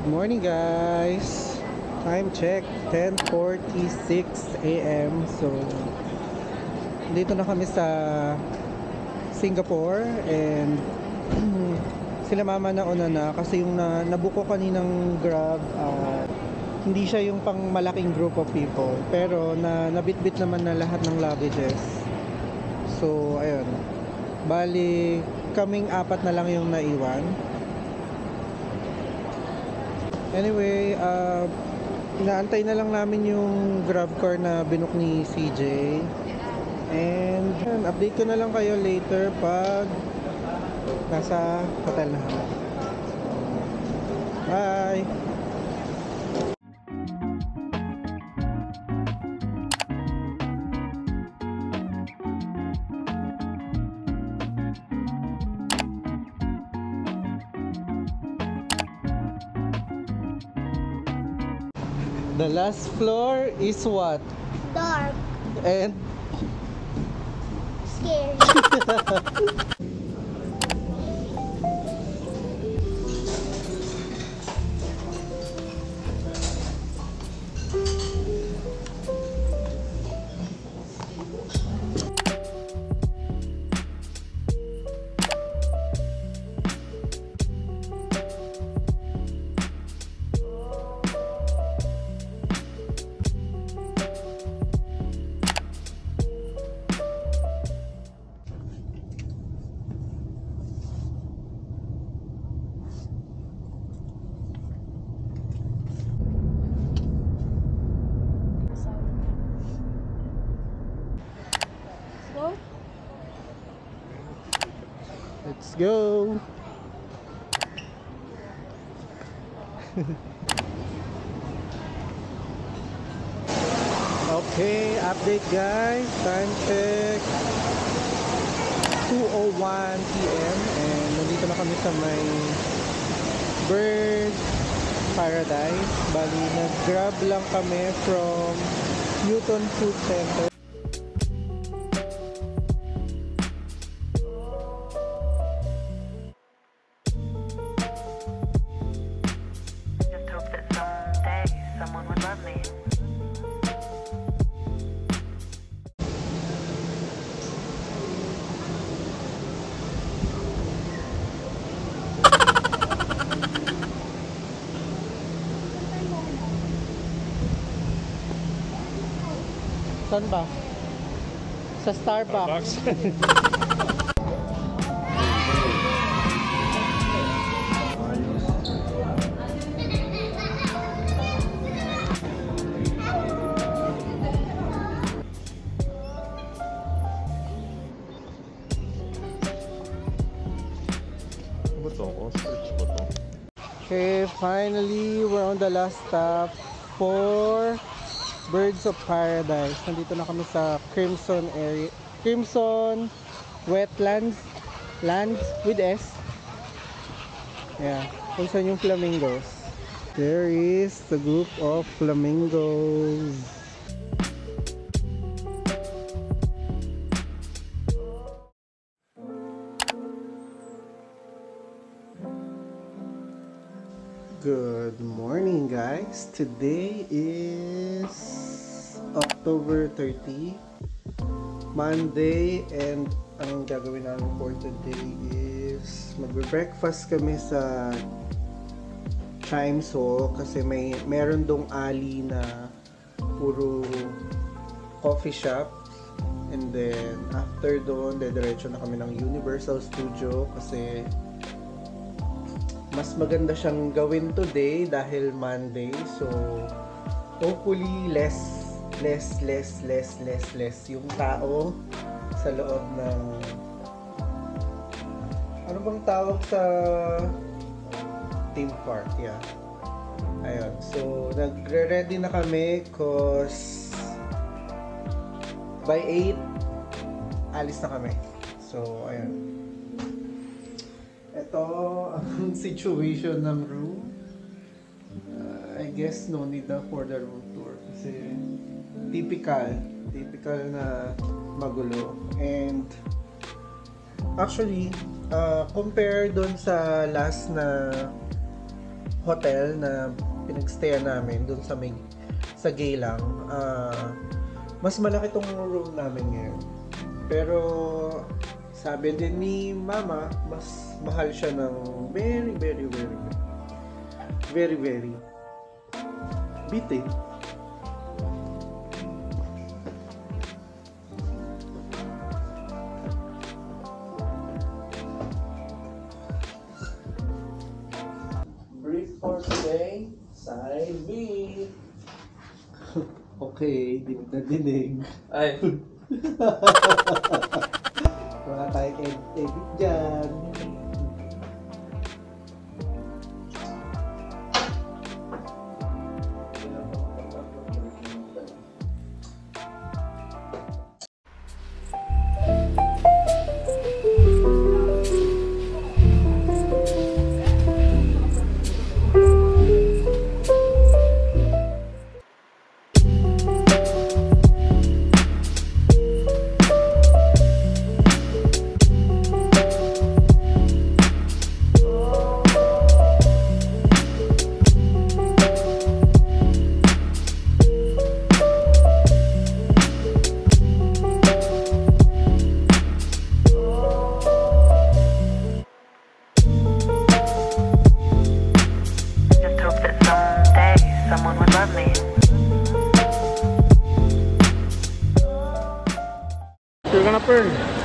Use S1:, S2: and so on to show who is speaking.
S1: Morning guys, time check 10:46 a.m. So dito na kami sa Singapore and sila mama na una na kasi yung nabuko kaninang Grab, hindi siya yung pang malaking group of people pero nabitbit naman na lahat ng luggages. So ayun, bali kaming apat na lang yung naiwan. Anyway, inaantay na lang namin yung grab car na binook ni CJ. And update ko na lang kayo later pag nasa hotel na kami. Bye! The last floor is what?
S2: Dark.
S1: And
S2: Scary.
S1: let's go! Okay, update guys. Time check 2:01 p.m. and nandito na kami sa may Bird Paradise. Bali, nag-grab lang kami from Newton Food Center.
S3: Just hope that someday someone would love me.
S1: Saan ba? Sa Starbucks. Okay, finally we're on the last stop for Birds of Paradise. Nandito na kami sa Crimson area. Crimson Wetlands. Lands with S. Yeah. Kung saan yung flamingos. There is the group of flamingos. Good morning guys. Today is October 30, Monday, and ang gagawin namin for today is magbe-breakfast kami sa Chimes Hall kasi meron dong alley na puro coffee shop, and then after doon dediretso na kami ng Universal Studio kasi mas maganda siyang gawin today dahil Monday. So hopefully less yung tao sa loob ng ano bang tawag sa theme park. Yeah. Ayun. So nagre-ready na kami cause by 8 alis na kami. So ayun. Ito ang situation ng room. I guess no need na for the room tour kasi typical na magulo. And actually compare doon sa last na hotel na pinagstayan namin dun sa sa Geylang. Mas malaki tong room namin ngayon. Pero sabi din ni Mama, mas mahal siya ng very bitin. Brief for today, side B. Okay, dinig na dinig.
S2: Ay,
S1: Wala tayong edit dyan.
S3: Just hope that someday someone would love me.
S1: You're gonna burn.